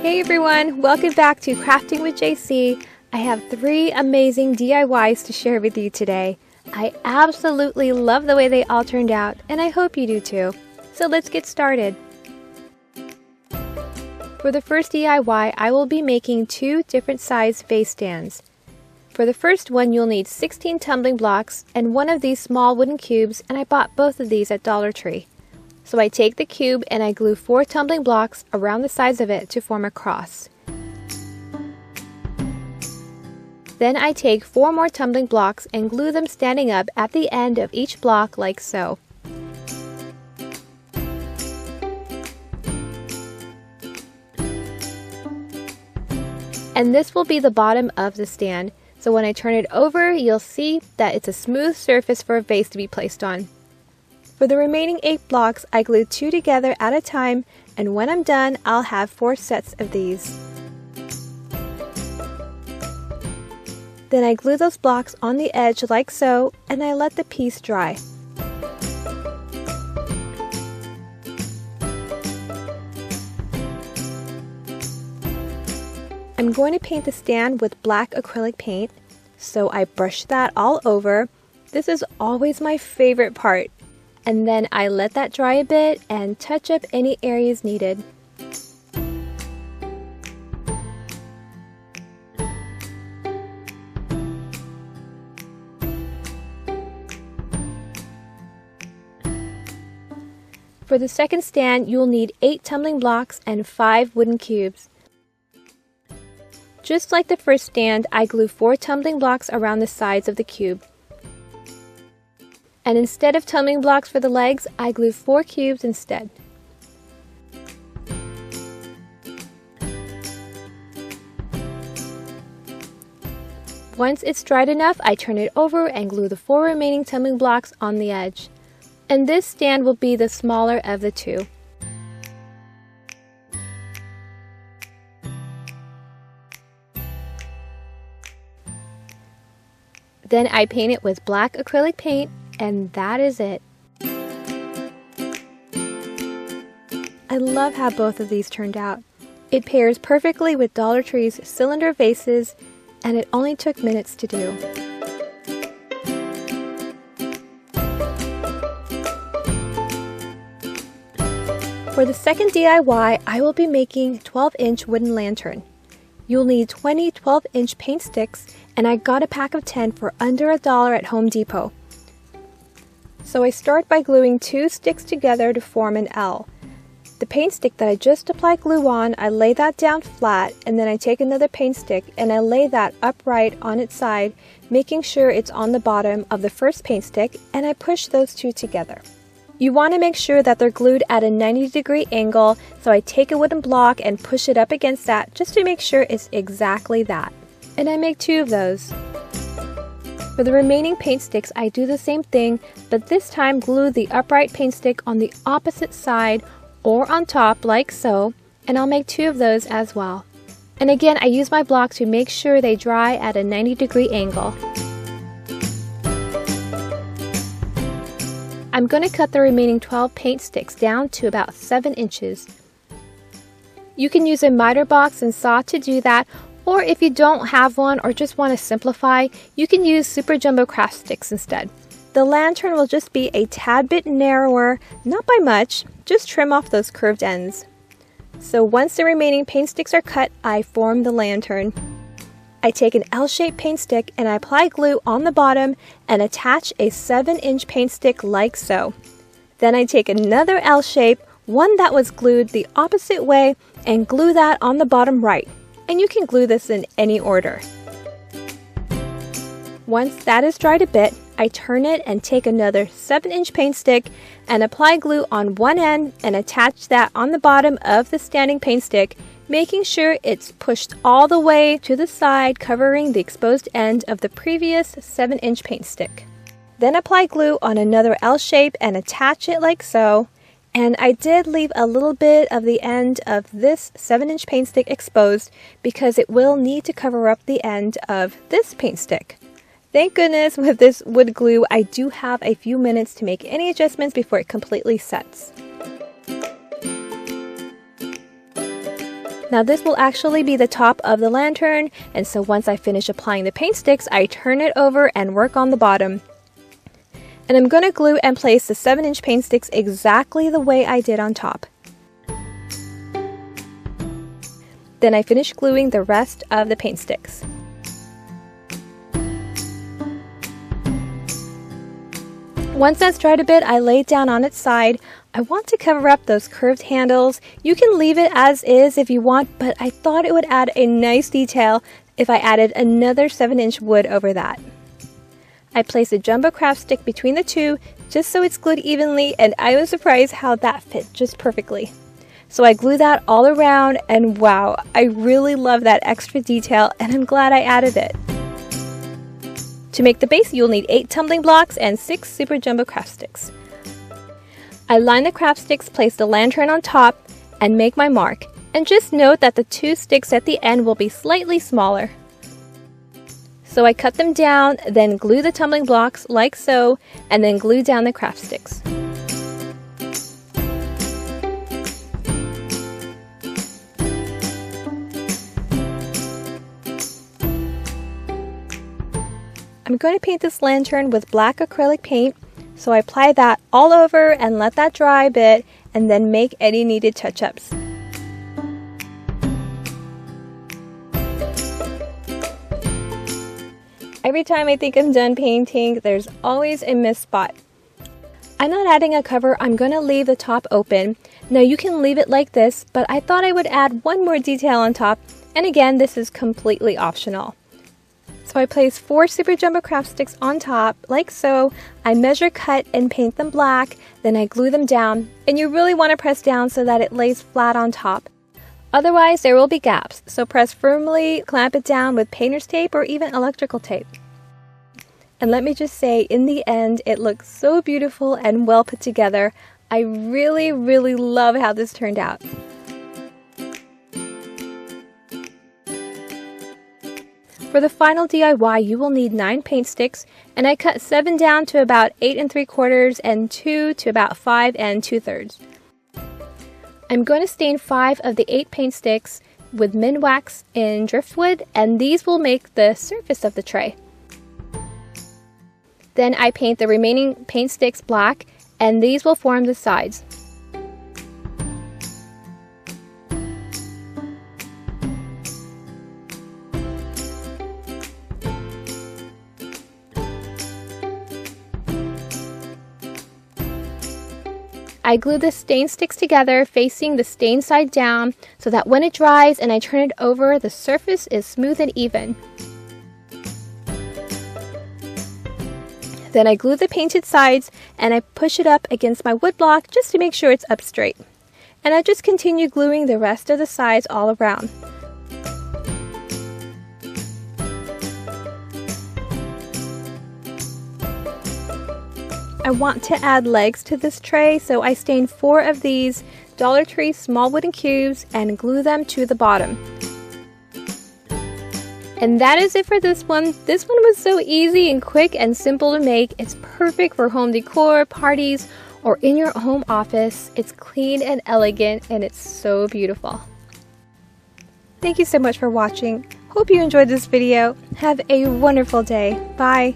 Hey everyone, welcome back to Crafting with JC. I have 3 amazing DIYs to share with you today. I absolutely love the way they all turned out, and I hope you do too. So let's get started. For the first DIY, I will be making 2 different size vase stands. For the first one, you'll need 16 tumbling blocks and one of these small wooden cubes, and I bought both of these at Dollar Tree. So I take the cube and I glue 4 tumbling blocks around the sides of it to form a cross. Then I take 4 more tumbling blocks and glue them standing up at the end of each block like so. And this will be the bottom of the stand, so when I turn it over, you'll see that it's a smooth surface for a vase to be placed on. For the remaining 8 blocks, I glue 2 together at a time, and when I'm done, I'll have 4 sets of these. Then I glue those blocks on the edge like so, and I let the piece dry. I'm going to paint the stand with black acrylic paint, so I brush that all over. This is always my favorite part. And then I let that dry a bit and touch up any areas needed. For the second stand, you'll need 8 tumbling blocks and 5 wooden cubes. Just like the first stand, I glue 4 tumbling blocks around the sides of the cube. And instead of tumbling blocks for the legs, I glue 4 cubes instead. Once it's dried enough, I turn it over and glue the 4 remaining tumbling blocks on the edge. And this stand will be the smaller of the 2. Then I paint it with black acrylic paint, and that is it. I love how both of these turned out. It pairs perfectly with Dollar Tree's cylinder vases, and it only took minutes to do. For the second DIY, I will be making a 12-inch wooden lantern. You'll need 20 12-inch paint sticks, and I got a pack of 10 for under $1 at Home Depot. So I start by gluing 2 sticks together to form an L. The paint stick that I just applied glue on, I lay that down flat, and then I take another paint stick and I lay that upright on its side, making sure it's on the bottom of the first paint stick, and I push those 2 together. You want to make sure that they're glued at a 90-degree angle, so I take a wooden block and push it up against that just to make sure it's exactly that. And I make 2 of those. For the remaining paint sticks, I do the same thing, but this time glue the upright paint stick on the opposite side or on top like so, and I'll make 2 of those as well. And again, I use my block to make sure they dry at a 90-degree angle. I'm going to cut the remaining 12 paint sticks down to about 7 inches. You can use a miter box and saw to do that, or if you don't have one or just want to simplify, you can use Super Jumbo craft sticks instead. The lantern will just be a tad bit narrower, not by much, just trim off those curved ends. So once the remaining paint sticks are cut, I form the lantern. I take an L-shaped paint stick and I apply glue on the bottom and attach a 7-inch paint stick like so. Then I take another L shape, one that was glued the opposite way, and glue that on the bottom right. And you can glue this in any order. Once that is dried a bit, I turn it and take another 7-inch paint stick and apply glue on one end and attach that on the bottom of the standing paint stick, making sure it's pushed all the way to the side, covering the exposed end of the previous 7-inch paint stick. Then apply glue on another L shape and attach it like so. And I did leave a little bit of the end of this 7-inch paint stick exposed because it will need to cover up the end of this paint stick. Thank goodness with this wood glue, I do have a few minutes to make any adjustments before it completely sets. Now this will actually be the top of the lantern, and so once I finish applying the paint sticks, I turn it over and work on the bottom. And I'm going to glue and place the 7-inch paint sticks exactly the way I did on top. Then I finish gluing the rest of the paint sticks. Once that's dried a bit, I lay it down on its side. I want to cover up those curved handles. You can leave it as is if you want, but I thought it would add a nice detail if I added another 7-inch wood over that. I placed a jumbo craft stick between the two just so it's glued evenly, and I was surprised how that fit just perfectly. So I glue that all around, and wow, I really love that extra detail, and I'm glad I added it. To make the base, you'll need 8 tumbling blocks and 6 super jumbo craft sticks. I line the craft sticks, place the lantern on top, and make my mark. And just note that the 2 sticks at the end will be slightly smaller. So I cut them down, then glue the tumbling blocks like so, and then glue down the craft sticks. I'm going to paint this lantern with black acrylic paint, so I apply that all over and let that dry a bit, and then make any needed touch-ups. Every time I think I'm done painting, there's always a missed spot. I'm not adding a cover, I'm going to leave the top open. Now you can leave it like this, but I thought I would add one more detail on top, and again, this is completely optional. So I place 4 super jumbo craft sticks on top, like so. I measure cut and paint them black, then I glue them down, and you really want to press down so that it lays flat on top. Otherwise, there will be gaps, so press firmly, clamp it down with painter's tape or even electrical tape. And let me just say, in the end, it looks so beautiful and well put together. I really love how this turned out. For the final DIY, you will need 9 paint sticks, and I cut 7 down to about 8 3/4 and 2 to about 5 2/3. I'm going to stain 5 of the 8 paint sticks with minwax in driftwood, and these will make the surface of the tray. Then I paint the remaining paint sticks black, and these will form the sides. I glue the stain sticks together facing the stain side down so that when it dries and I turn it over, the surface is smooth and even. Then I glue the painted sides and I push it up against my wood block just to make sure it's up straight. And I just continue gluing the rest of the sides all around. I want to add legs to this tray, so I stain 4 of these Dollar Tree small wooden cubes and glue them to the bottom. And that is it for this one. This one was so easy and quick and simple to make. It's perfect for home decor, parties, or in your home office. It's clean and elegant, and it's so beautiful. Thank you so much for watching. Hope you enjoyed this video. Have a wonderful day. Bye.